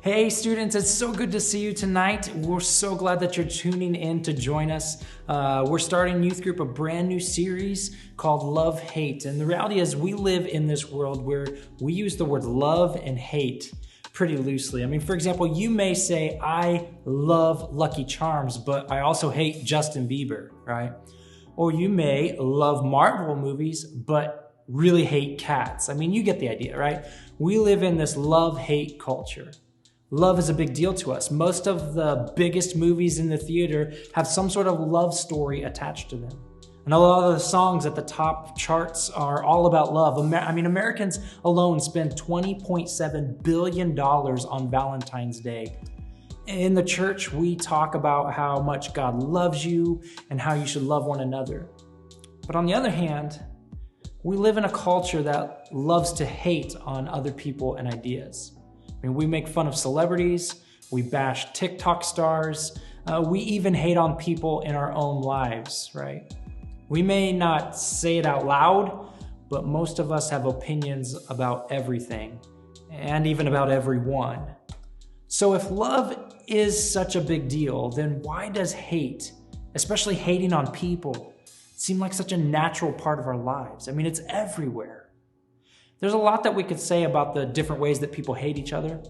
Hey students, it's so good to see you tonight. We're so glad that you're tuning in to join us. We're starting youth group, a brand new series called LoveHate. And the reality is we live in this world where we use the word love and hate pretty loosely. I mean, for example, you may say, I love Lucky Charms, but I also hate Justin Bieber, right? Or you may love Marvel movies, but really hate cats. I mean, you get the idea, right? We live in this love-hate culture. Love is a big deal to us. Most of the biggest movies in the theater have some sort of love story attached to them. And a lot of the songs at the top charts are all about love. Americans alone spend $20.7 billion on Valentine's Day. In the church, we talk about how much God loves you and how you should love one another. But on the other hand, we live in a culture that loves to hate on other people and ideas. I mean, we make fun of celebrities, we bash TikTok stars, we even hate on people in our own lives, right? We may not say it out loud, but most of us have opinions about everything and even about everyone. So if love is such a big deal, then why does hate, especially hating on people, seem like such a natural part of our lives? I mean, it's everywhere. There's a lot that we could say about the different ways that people hate each other,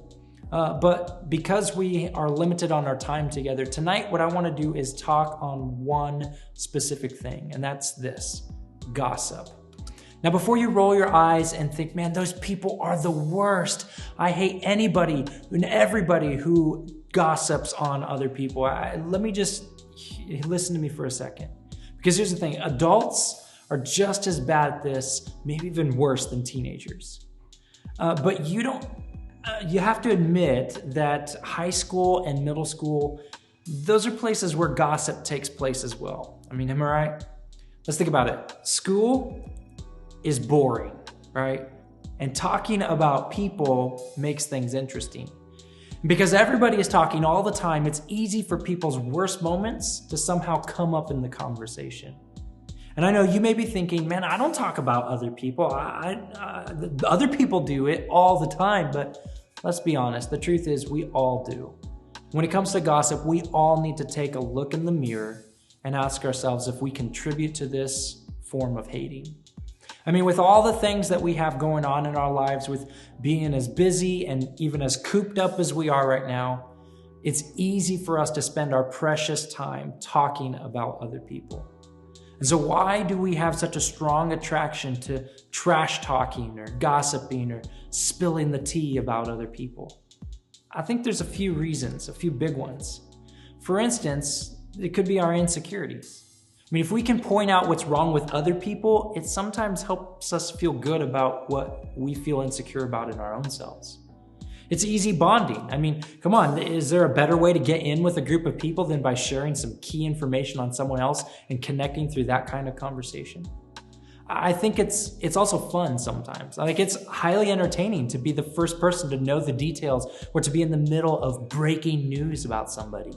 but because we are limited on our time together, tonight what I want to do is talk on one specific thing, and that's this: gossip. Now, before you roll your eyes and think, man, those people are the worst, I hate anybody and everybody who gossips on other people, let me just listen to me for a second. Because here's the thing, adults are just as bad at this, maybe even worse than teenagers. But you have to admit that high school and middle school, those are places where gossip takes place as well. I mean, am I right? Let's think about it. School is boring, right? And talking about people makes things interesting. Because everybody is talking all the time, it's easy for people's worst moments to somehow come up in the conversation. And I know you may be thinking, man, I don't talk about other people. Other people do it all the time, but let's be honest. The truth is we all do. When it comes to gossip, we all need to take a look in the mirror and ask ourselves if we contribute to this form of hating. I mean, with all the things that we have going on in our lives, with being as busy and even as cooped up as we are right now, it's easy for us to spend our precious time talking about other people. And so why do we have such a strong attraction to trash talking or gossiping or spilling the tea about other people? I think there's a few reasons, a few big ones. For instance, it could be our insecurities. I mean, if we can point out what's wrong with other people, it sometimes helps us feel good about what we feel insecure about in our own selves. It's easy bonding. I mean, come on, is there a better way to get in with a group of people than by sharing some key information on someone else and connecting through that kind of conversation? I think it's also fun sometimes. Like, it's highly entertaining to be the first person to know the details or to be in the middle of breaking news about somebody.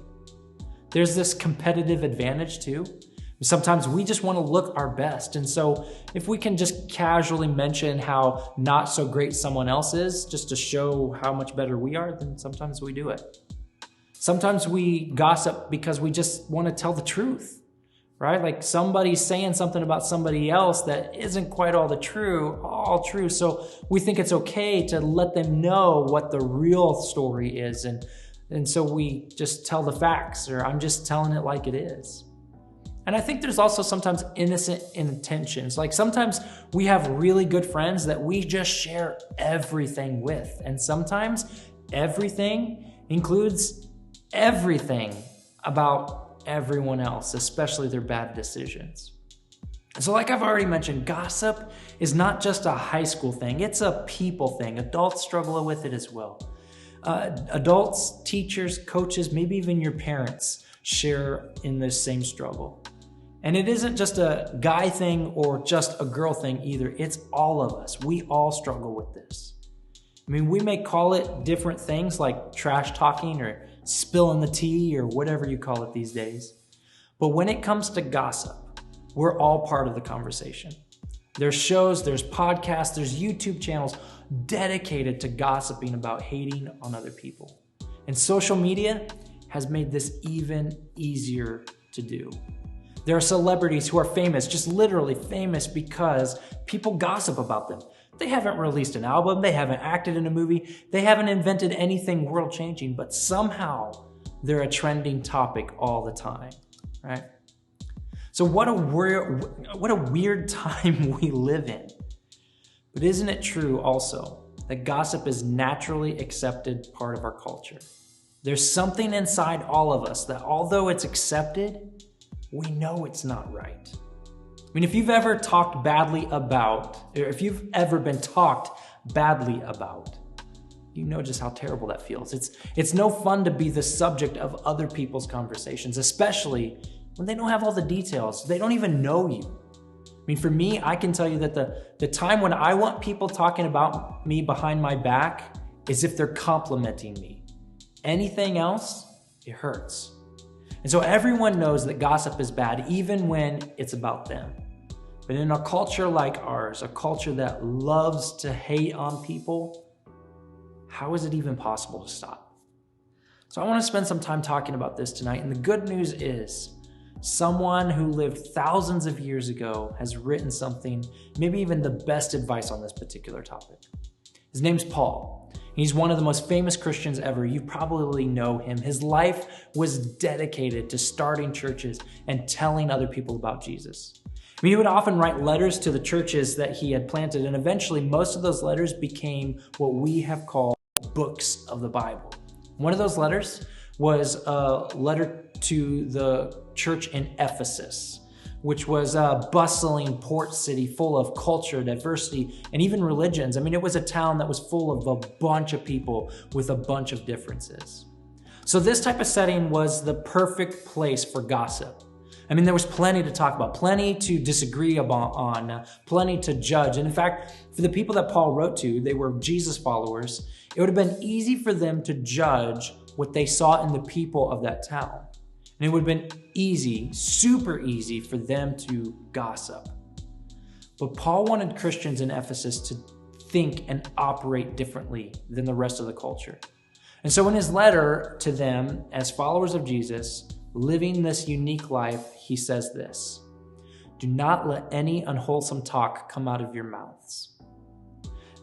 There's this competitive advantage too. Sometimes we just want to look our best. And so if we can just casually mention how not so great someone else is, just to show how much better we are, then sometimes we do it. Sometimes we gossip because we just want to tell the truth, right? Like somebody's saying something about somebody else that isn't quite all true. So we think it's okay to let them know what the real story is. And so we just tell the facts, or I'm just telling it like it is. And I think there's also sometimes innocent intentions. Like sometimes we have really good friends that we just share everything with. And sometimes everything includes everything about everyone else, especially their bad decisions. So like I've already mentioned, gossip is not just a high school thing. It's a people thing. Adults struggle with it as well. Adults, teachers, coaches, maybe even your parents share in this same struggle. And it isn't just a guy thing or just a girl thing either. It's all of us. We all struggle with this. I mean, we may call it different things like trash talking or spilling the tea or whatever you call it these days. But when it comes to gossip, we're all part of the conversation. There's shows, there's podcasts, there's YouTube channels dedicated to gossiping about hating on other people. And social media has made this even easier to do. There are celebrities who are famous, just literally famous, because people gossip about them. They haven't released an album, they haven't acted in a movie, they haven't invented anything world-changing, but somehow they're a trending topic all the time, right? So what a weird time we live in. But isn't it true also that gossip is naturally accepted part of our culture? There's something inside all of us that although it's accepted, we know it's not right. I mean, if you've ever talked badly about, or if you've ever been talked badly about, you know just how terrible that feels. It's no fun to be the subject of other people's conversations, especially when they don't have all the details. They don't even know you. I mean, for me, I can tell you that the time when I want people talking about me behind my back is if they're complimenting me. Anything else, it hurts. And so everyone knows that gossip is bad, even when it's about them. But in a culture like ours, a culture that loves to hate on people, how is it even possible to stop? So I want to spend some time talking about this tonight. And the good news is, someone who lived thousands of years ago has written something, maybe even the best advice on this particular topic. His name's Paul. He's one of the most famous Christians ever. You probably know him. His life was dedicated to starting churches and telling other people about Jesus. I mean, he would often write letters to the churches that he had planted, and eventually most of those letters became what we have called books of the Bible. One of those letters was a letter to the church in Ephesus, which was a bustling port city full of culture, diversity, and even religions. I mean, it was a town that was full of a bunch of people with a bunch of differences. So this type of setting was the perfect place for gossip. I mean, there was plenty to talk about, plenty to disagree on, plenty to judge. And in fact, for the people that Paul wrote to, they were Jesus followers. It would have been easy for them to judge what they saw in the people of that town. And it would have been easy, super easy for them to gossip. But Paul wanted Christians in Ephesus to think and operate differently than the rest of the culture. And so in his letter to them, as followers of Jesus, living this unique life, he says this: "Do not let any unwholesome talk come out of your mouths."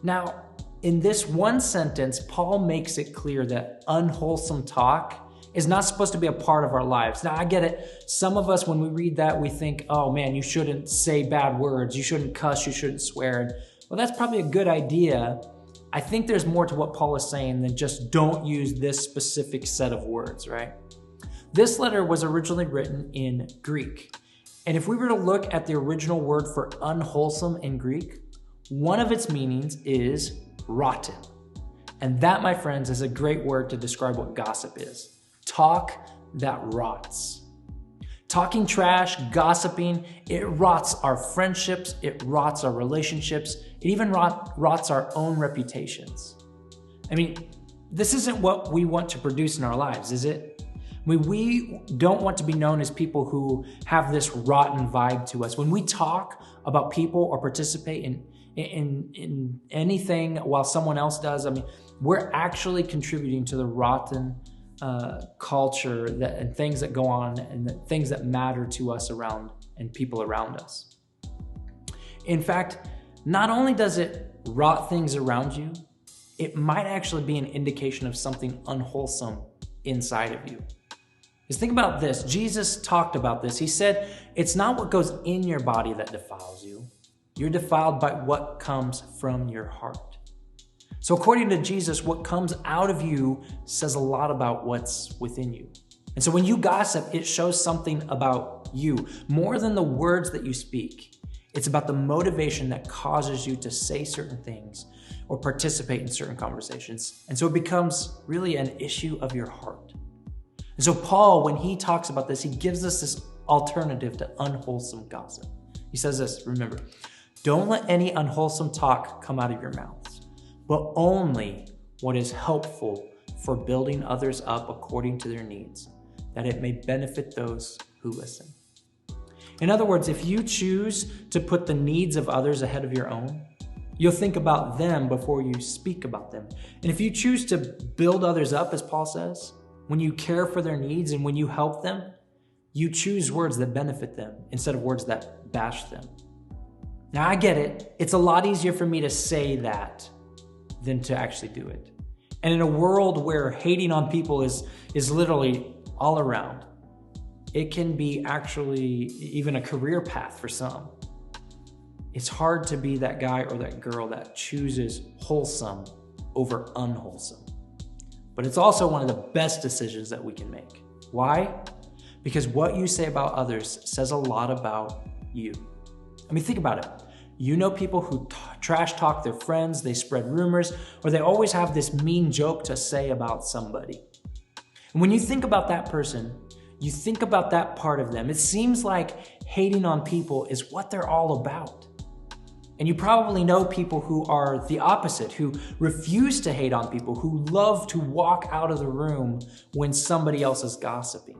Now, in this one sentence, Paul makes it clear that unwholesome talk is not supposed to be a part of our lives. Now, I get it. Some of us, when we read that, we think, oh man, you shouldn't say bad words. You shouldn't cuss. You shouldn't swear. Well, that's probably a good idea. I think there's more to what Paul is saying than just don't use this specific set of words, right? This letter was originally written in Greek. And if we were to look at the original word for unwholesome in Greek, one of its meanings is rotten. And that, my friends, is a great word to describe what gossip is. Talk that rots. Talking trash, gossiping, it rots our friendships, it rots our relationships, it even rots our own reputations. I mean, this isn't what we want to produce in our lives, is it? I mean, we don't want to be known as people who have this rotten vibe to us. When we talk about people or participate in anything while someone else does, I mean, we're actually contributing to the rotten culture and things that go on and the things that matter to us around and people around us. In fact, not only does it rot things around you, it might actually be an indication of something unwholesome inside of you. Just think about this. Jesus talked about this. He said, it's not what goes in your body that defiles you. You're defiled by what comes from your heart. So according to Jesus, what comes out of you says a lot about what's within you. And so when you gossip, it shows something about you. More than the words that you speak, it's about the motivation that causes you to say certain things or participate in certain conversations. And so it becomes really an issue of your heart. And so Paul, when he talks about this, he gives us this alternative to unwholesome gossip. He says this, remember, don't let any unwholesome talk come out of your mouths, but only what is helpful for building others up according to their needs, that it may benefit those who listen. In other words, if you choose to put the needs of others ahead of your own, You'll think about them before you speak about them. And if you choose to build others up, as Paul says, when you care for their needs and when you help them, you choose words that benefit them instead of words that bash them. Now, I get it. It's a lot easier for me to say that than to actually do it. And in a world where hating on people is literally all around, it can be actually even a career path for some. It's hard to be that guy or that girl that chooses wholesome over unwholesome. But it's also one of the best decisions that we can make. Why? Because what you say about others says a lot about you. I mean, think about it. You know people who trash talk their friends, they spread rumors, or they always have this mean joke to say about somebody. And when you think about that person, you think about that part of them. It seems like hating on people is what they're all about. And you probably know people who are the opposite, who refuse to hate on people, who love to walk out of the room when somebody else is gossiping.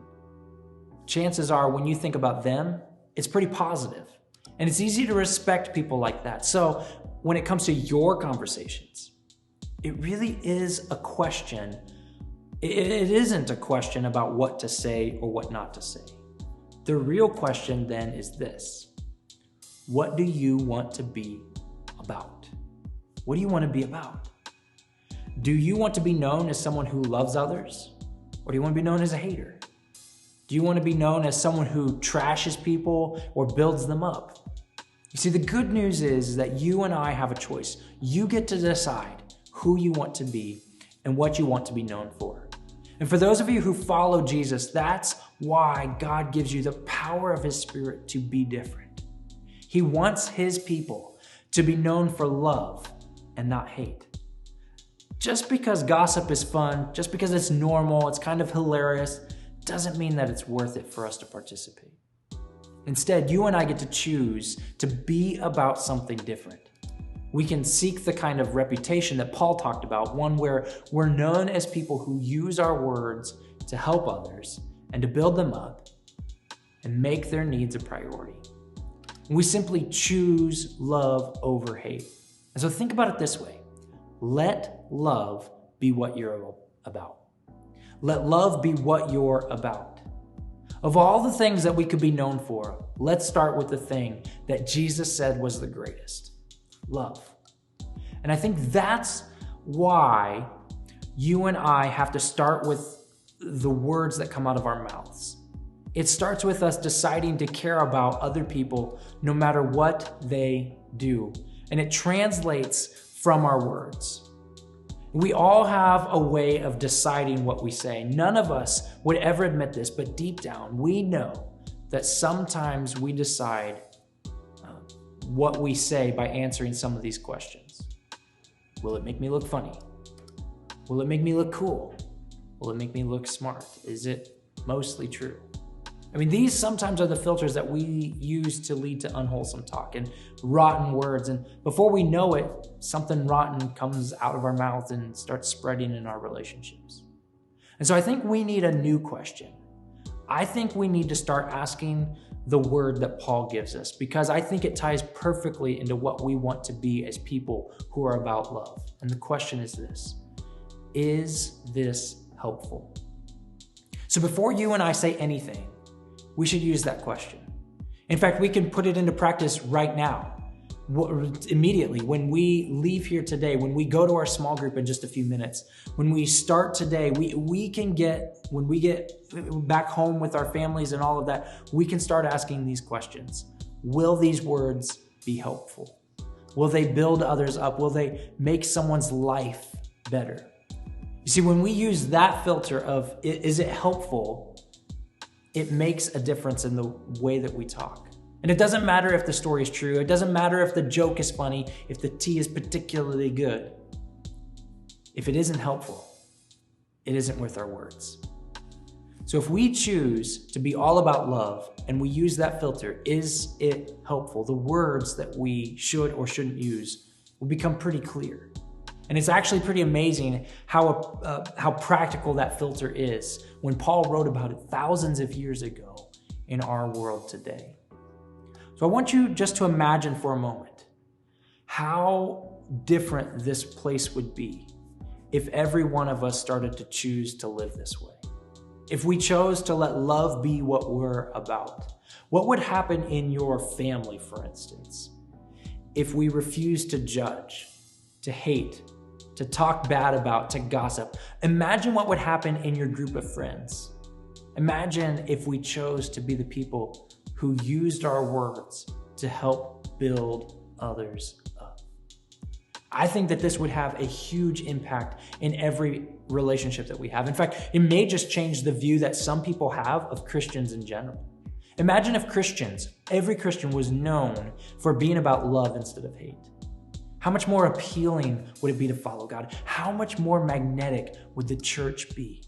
Chances are when you think about them, it's pretty positive. And it's easy to respect people like that. So when it comes to your conversations, it really is a question. It isn't a question about what to say or what not to say. The real question then is this: what do you want to be about? What do you want to be about? Do you want to be known as someone who loves others? Or do you want to be known as a hater? Do you want to be known as someone who trashes people or builds them up? You see, the good news is that you and I have a choice. You get to decide who you want to be and what you want to be known for. And for those of you who follow Jesus, that's why God gives you the power of His Spirit to be different. He wants His people to be known for love and not hate. Just because gossip is fun, just because it's normal, it's kind of hilarious, doesn't mean that it's worth it for us to participate. Instead, you and I get to choose to be about something different. We can seek the kind of reputation that Paul talked about, one where we're known as people who use our words to help others and to build them up and make their needs a priority. We simply choose love over hate. And so think about it this way. Let love be what you're about. Let love be what you're about. Of all the things that we could be known for, let's start with the thing that Jesus said was the greatest: love. And I think that's why you and I have to start with the words that come out of our mouths. It starts with us deciding to care about other people no matter what they do. And it translates from our words. We all have a way of deciding what we say. None of us would ever admit this, but deep down, we know that sometimes we decide what we say by answering some of these questions. Will it make me look funny? Will it make me look cool? Will it make me look smart? Is it mostly true? I mean, these sometimes are the filters that we use to lead to unwholesome talk and rotten words. And before we know it, something rotten comes out of our mouth and starts spreading in our relationships. And so I think we need a new question. I think we need to start asking the word that Paul gives us, because I think it ties perfectly into what we want to be as people who are about love. And the question is this: is this helpful? So before you and I say anything, we should use that question. In fact, we can put it into practice right now, immediately. When we leave here today, when we go to our small group in just a few minutes, when we start today, when we get back home with our families and all of that, we can start asking these questions. Will these words be helpful? Will they build others up? Will they make someone's life better? You see, when we use that filter of, is it helpful? It makes a difference in the way that we talk. And it doesn't matter if the story is true. It doesn't matter if the joke is funny, if the tea is particularly good. If it isn't helpful, it isn't worth our words. So if we choose to be all about love and we use that filter, is it helpful? The words that we should or shouldn't use will become pretty clear. And it's actually pretty amazing how practical that filter is when Paul wrote about it thousands of years ago in our world today. So I want you just to imagine for a moment how different this place would be if every one of us started to choose to live this way. If we chose to let love be what we're about. What would happen in your family, for instance, if we refused to judge, to hate, to talk bad about, to gossip? Imagine what would happen in your group of friends. Imagine if we chose to be the people who used our words to help build others up. I think that this would have a huge impact in every relationship that we have. In fact, it may just change the view that some people have of Christians in general. Imagine if Christians, every Christian, was known for being about love instead of hate. How much more appealing would it be to follow God? How much more magnetic would the church be?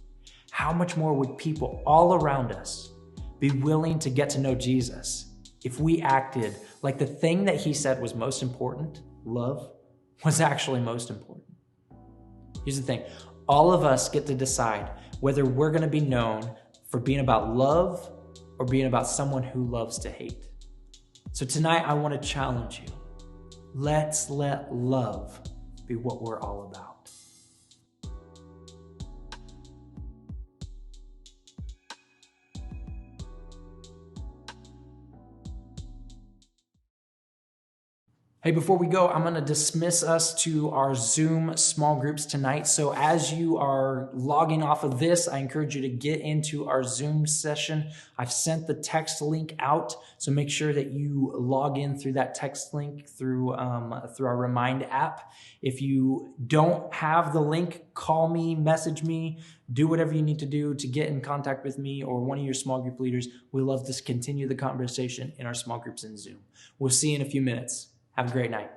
How much more would people all around us be willing to get to know Jesus if we acted like the thing that he said was most important, love, was actually most important? Here's the thing. All of us get to decide whether we're going to be known for being about love or being about someone who loves to hate. So tonight I want to challenge you. Let's let love be what we're all about. Hey, before we go, I'm going to dismiss us to our Zoom small groups tonight. So as you are logging off of this, I encourage you to get into our Zoom session. I've sent the text link out, so make sure that you log in through that text link through our Remind app. If you don't have the link, call me, message me, do whatever you need to do to get in contact with me or one of your small group leaders. We love to continue the conversation in our small groups in Zoom. We'll see you in a few minutes. Have a great night.